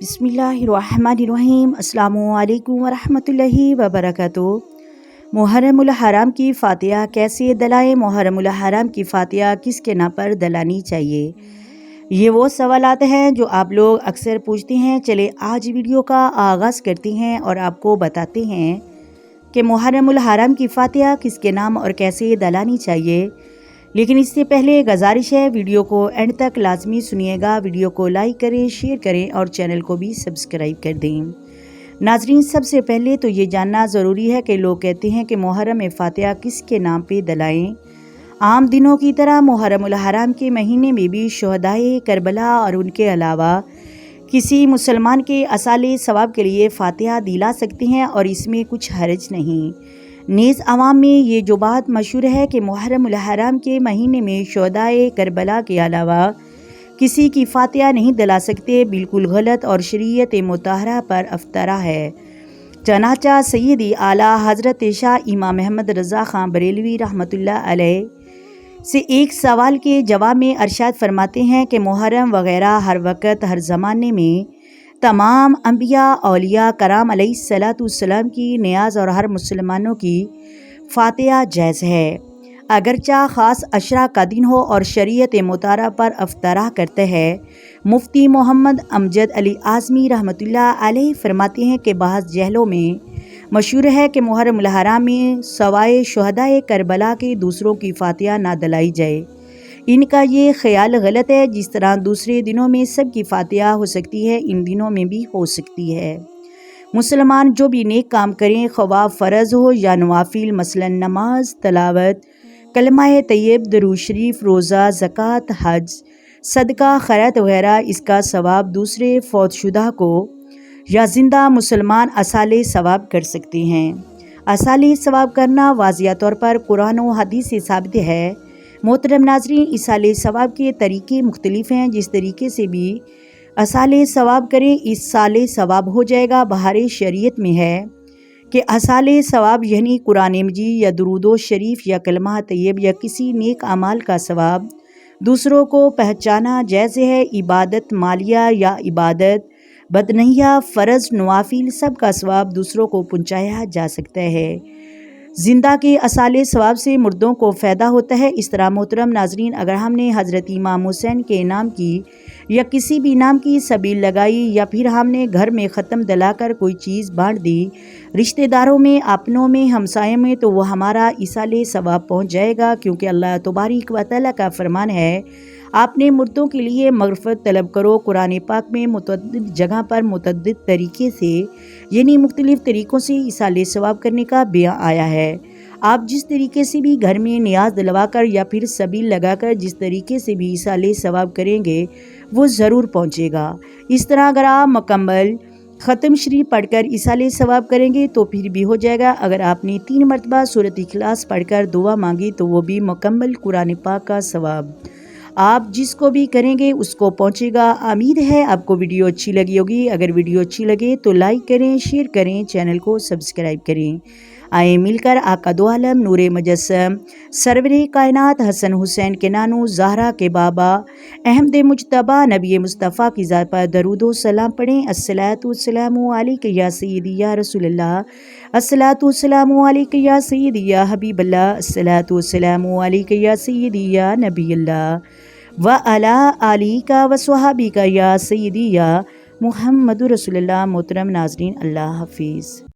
بسم اللہ الرحمن الرحیم۔ السلام علیکم ورحمۃ اللہ وبرکاتہ۔ محرم الحرام کی فاتحہ کیسے دلائیں؟ محرم الحرام کی فاتحہ کس کے نام پر دلانی چاہیے؟ یہ وہ سوالات ہیں جو آپ لوگ اکثر پوچھتے ہیں۔ چلے آج ویڈیو کا آغاز کرتے ہیں اور آپ کو بتاتے ہیں کہ محرم الحرام کی فاتحہ کس کے نام اور کیسے دلانی چاہیے۔ لیکن اس سے پہلے گزارش ہے، ویڈیو کو اینڈ تک لازمی سنیے گا۔ ویڈیو کو لائک کریں، شیئر کریں اور چینل کو بھی سبسکرائب کر دیں۔ ناظرین، سب سے پہلے تو یہ جاننا ضروری ہے کہ لوگ کہتے ہیں کہ محرم فاتحہ کس کے نام پہ دلائیں۔ عام دنوں کی طرح محرم الحرام کے مہینے میں بھی شہدائے کربلا اور ان کے علاوہ کسی مسلمان کے اصالِ ثواب کے لیے فاتحہ دلا سکتے ہیں اور اس میں کچھ حرج نہیں۔ نیز عوام میں یہ جو بات مشہور ہے کہ محرم الحرام کے مہینے میں شہدائے کربلا کے علاوہ کسی کی فاتحہ نہیں دلا سکتے، بالکل غلط اور شریعت مطہرہ پر افطرا ہے۔ چنانچہ سیدی اعلیٰ حضرت شاہ امام محمد رضا خان بریلوی رحمۃ اللہ علیہ سے ایک سوال کے جواب میں ارشاد فرماتے ہیں کہ محرم وغیرہ ہر وقت ہر زمانے میں تمام انبیاء اولیاء کرام علیہ الصلاۃ والسلام کی نیاز اور ہر مسلمانوں کی فاتحہ جائز ہے، اگرچہ خاص عشرہ کا دن ہو اور شریعت مطہرہ پر افطرا کرتے ہیں۔ مفتی محمد امجد علی اعظمی رحمۃ اللہ علیہ فرماتے ہیں کہ بعض جہلوں میں مشہور ہے کہ محرم الحرام میں سوائے شہدائے کربلا کے دوسروں کی فاتحہ نہ دلائی جائے۔ ان کا یہ خیال غلط ہے۔ جس طرح دوسرے دنوں میں سب کی فاتحہ ہو سکتی ہے، ان دنوں میں بھی ہو سکتی ہے۔ مسلمان جو بھی نیک کام کریں، خواہ فرض ہو یا نوافل، مثلا نماز، تلاوت کلمہ طیب، درود شریف، روزہ، زکوٰۃ، حج، صدقہ، خیرات وغیرہ، اس کا ثواب دوسرے فوت شدہ کو یا زندہ مسلمان اصالِ ثواب کر سکتے ہیں۔ اصالِ ثواب کرنا واضح طور پر قرآن و حدیث سے ثابت ہے۔ محترم ناظرین، اصالِ ثواب کے طریقے مختلف ہیں۔ جس طریقے سے بھی اصالِ ثواب کریں، اصالِ ثواب ہو جائے گا۔ بہار شریعت میں ہے کہ اصالِ ثواب یعنی قرآن مجید یا درود و شریف یا کلمہ طیب یا کسی نیک اعمال کا ثواب دوسروں کو پہنچانا جائز ہے۔ عبادت مالیہ یا عبادت بدنیہ، فرض، نوافل، سب کا ثواب دوسروں کو پہنچایا جا سکتا ہے۔ زندہ کے اصالِ ثواب سے مردوں کو فائدہ ہوتا ہے۔ اس طرح محترم ناظرین، اگر ہم نے حضرت امام حسین کے نام کی یا کسی بھی نام کی سبیل لگائی یا پھر ہم نے گھر میں ختم دلا کر کوئی چیز بانٹ دی رشتہ داروں میں، اپنوں میں، ہمسایوں میں، تو وہ ہمارا اصالِ ثواب پہنچ جائے گا، کیونکہ اللہ تبارک و تعالیٰ کا فرمان ہے، آپ نے مردوں کے لیے مغفرت طلب کرو۔ قرآن پاک میں متعدد جگہ پر متعدد طریقے سے یعنی مختلف طریقوں سے اصالِ ثواب کرنے کا بیان آیا ہے۔ آپ جس طریقے سے بھی گھر میں نیاز دلوا کر یا پھر سبیل لگا کر جس طریقے سے بھی اصالِ ثواب کریں گے وہ ضرور پہنچے گا۔ اس طرح اگر آپ مکمل ختم شریف پڑھ کر اصالِ ثواب کریں گے تو پھر بھی ہو جائے گا۔ اگر آپ نے 3 مرتبہ سورۃ اخلاص پڑھ کر دعا مانگی تو وہ بھی مکمل قرآن پاک کا ثواب آپ جس کو بھی کریں گے اس کو پہنچے گا۔ امید ہے آپ کو ویڈیو اچھی لگی ہوگی۔ اگر ویڈیو اچھی لگے تو لائک کریں، شیئر کریں، چینل کو سبسکرائب کریں۔ آئیں مل کر آقا دو عالم نور مجسم سرور کائنات حسن حسین کے نانو زہرا کے بابا احمد مجتبیٰ نبی مصطفیٰ کی ذات پر درود و سلام پڑھیں۔ الصلاۃ والسلام علیک یا سیدی یا رسول اللہ، الصلاۃ والسلام علیک یا سیدی یا حبیب اللہ، الصلاۃ والسلام علیک یا سیدی یا نبی اللہ وعلی آلک وصحبک یا سیدی یا محمد رسول اللہ۔ محترم ناظرین، اللہ حافظ۔